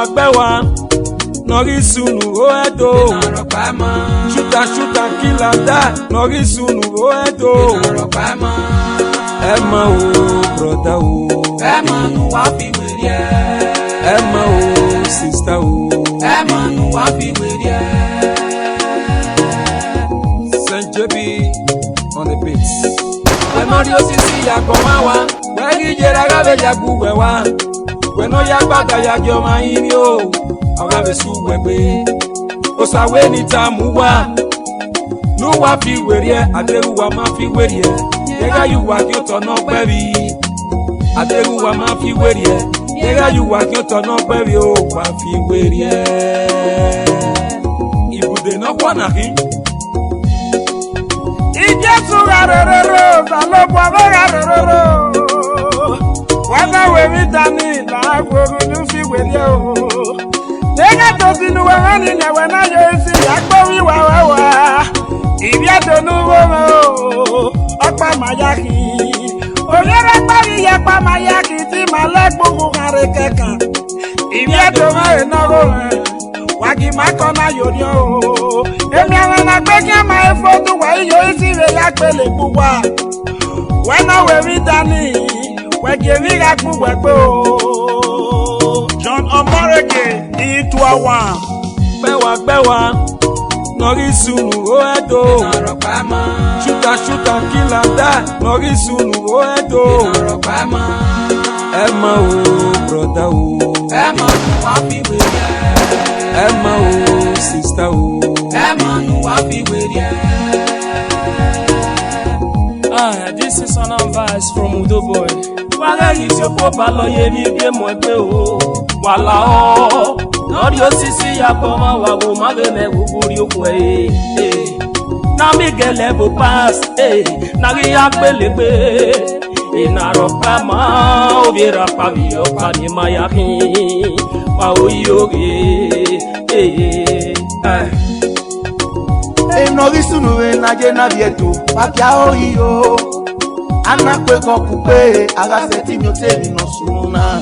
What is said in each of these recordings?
bewa Norisunu oedo Chuta kila da Norisunu oedo Emma o brother o Emma no wafi werie Emma o sister o Emma no wafi werie Saint JB on the beats Emma dio sisi ya komawa Wegi jera gabe ya guwewa Weno ya gbada ya gioma ini o Agabe suwegbe Osawe ni tamuwa Nuwa fi werie Aderuwa ma fi werie Yega yuwa kyoto no kwebi Aderuwa ma fi werie Yega yuwa kyoto no kwebi o kwa fi werie Ibude no kwa nahi Ijesu garerero Salopwa garerero Wana wewi tani Na kworu nufi werie o Nega tosinu wangani na wana yosi Yakbowi wawawa Ibia tonu womo Okpa mayaki Onyere pari yakpa mayaki Ti malek buku kare keka Ibia toma enogo Wagi makona yorio Emi awana kwekya ma efotu Wa iyo isi ve yakpele buwa Wana wewi tani Wege viga kuwekwe John Omorege Ituawa Bewa Norisunu oedo Chuta kila da Norisunu oedo Emma o brother o Emma no wafi werie Emma o sister o Emma no wafi werie This is an advice from Udo Boy. Wala isi opo lo ye mi bi mo pe o. Wala o. Lori osisi ya koma wa go ma ge me guguri oku e. Na mi gele bo pass na ri apelegbe. Ina ro pa ma o bi ra pa bi o pa ni ma ya kin. Wa o yo ge. Norisunu na je na bieto pakia oyo anakwe kokupe aga seti myote no sununa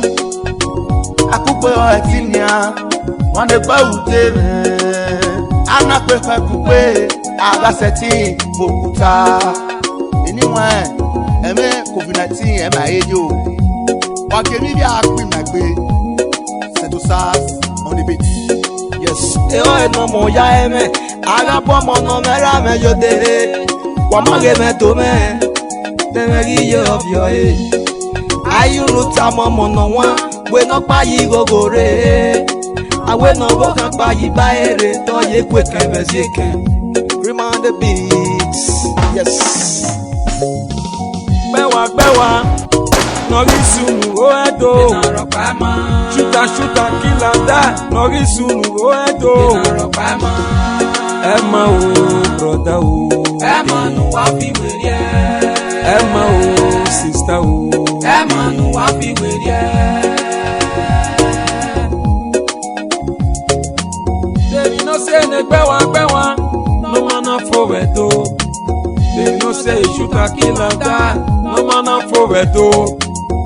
akupe o etinia wande pa utebe anakwe kokupe aga seti mokuta eniwa eme COVID-19 ema ejo wakemi bi akwi magbe seto sas on the beat. Yes, eno mo ya eme Aga pomo no mera me yo de Wamage me to me Temegi yo obyo Ayunu tamo mono wa We no pa yi gogore Awe no boka pa yi baere To ye kwe kebe zike Remind the beats Yes Bewa Norisunu oedo Chuta kila da Norisunu oedo Emma o brother o Emma no wafi werie Emma o sister o Emma no wafi werie Baby no say ne gbewa No man for wedo Baby no say chuta kila da No man for wedo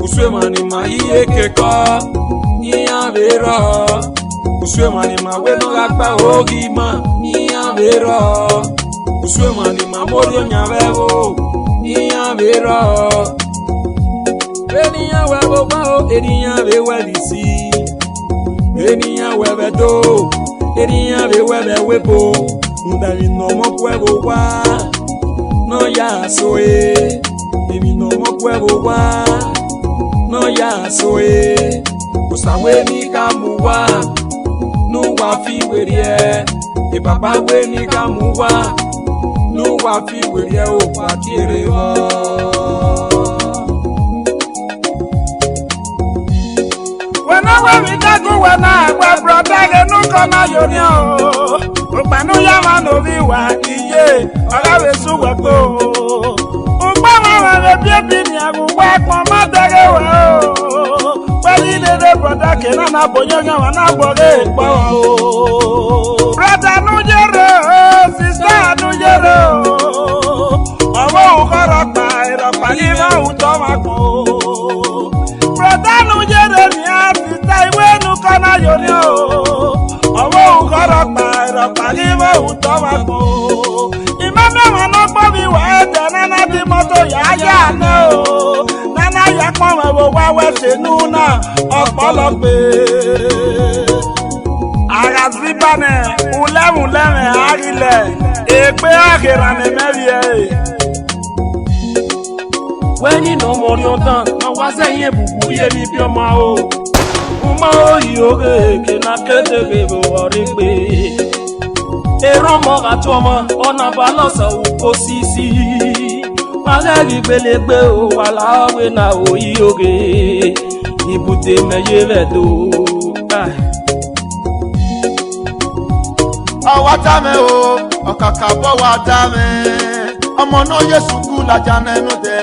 Uswe mani ma iye keko Iya vera Uswe mani ma we no gakpa ogi ma Iya vera Uswe mani ma morio nyavevo Iya vera Eniya webo bao Eniya wewe disi Eniya webe do Eniya wewe webo Ndali no mokwebo wa No ya soe Emi no mokwebo wa No ya soe Usawe ni kamuwa Nuwa fi werie E papa we ni kamuwa Nuwa fi werie o kwa kire ho Wena we mi dagu wena we brother ge nu kona yori o. Upanu ya ma no bi wa iye ola we su we ko. Upa ma we bi ni agu wa pon ma dere wa o. Peli de brother ke na bonyo nya wa na bore pa o. Brother nu jero, sister nu jero. Owo ukara pa ira pa ni ma u to ma ko. Brother nu jero ni a ti ta iwe nu kana yori o. wo wá wẹ́sẹ̀ núnà ọ̀pọ̀lọpẹ̀. Àràzíbánẹ̀ ulẹ́mùlẹ́rìn àrílẹ̀ èpè àkèrànẹ̀ mẹ́rìẹ̀. Wẹ́ni nà mọ̀rí ọ̀tàn náà wá sẹ́yìn èbùkù yé mi bí ọmọ o. Mo yí oge kena kéde bèbè wọ̀rí pé. Èrò mọ́ àti ọmọ ọ̀nà balọ̀sà òkò sísí. Wàhálì gbélégbé o wà láwé náà ò yí oge. Ibùdó mẹ́yẹ rẹ̀ tó. Ọwọ́ tá mi o, ọ̀kàkà bọ́ wa dá mi. Ọmọ náà yẹ sùkú lajà nínú tẹ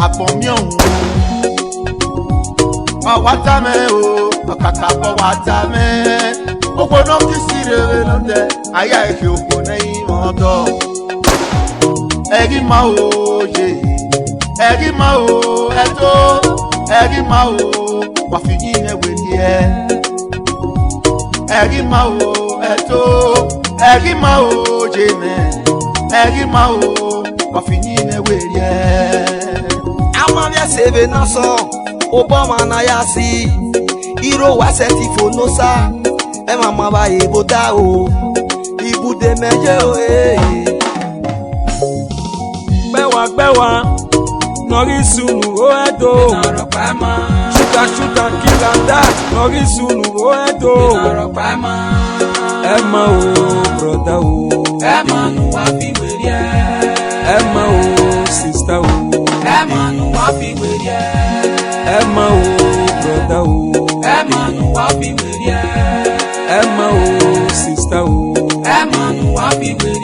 àpọ̀ mi ọ̀hún. Ọwọ́ tá mi o, ọ̀kàkà bọ́ wa dá mi. Gbogbo náà kì í sí rere lọ́dẹ, àyà èké òkú lẹ́yìn ọ̀dọ́. Ẹ̀rí máa o yé, ẹ̀rí máa o ẹ̀tọ́, ẹ̀rí máa o wà fi yín ẹ̀wẹ̀ ní ẹ̀. Ẹ̀rí máa o ẹ̀tọ́, ẹ̀rí máa o yé mẹ́, ẹ̀rí máa o wà fi yín ẹ̀wẹ̀ ní ẹ̀. Amanya sebe na so Obama na ya si Iro wa seti fonosa E mama ba ebo da o Ibude meje o Gbẹ́wà nọrí sùnù ó ẹ̀dọ́. Ìnàrọ̀ pàmò. Ṣúta kíkàndá nọrí sùnù ó ẹ̀dọ́. Ìnàrọ̀ pàmò. Ẹ mọ̀ o brọ̀dá o. Ẹ mọ̀ nù wá fi wèrè ẹ́. Ẹ mọ̀ o sista o. Ẹ mọ̀ nù wá fi wèrè ẹ́. Ẹ mọ̀ o brọ̀dá o. Ẹ mọ̀ nù wá fi wèrè ẹ́. Ẹ mọ̀ o sista o. Ẹ mọ̀ nù wá fi wèrè ẹ́.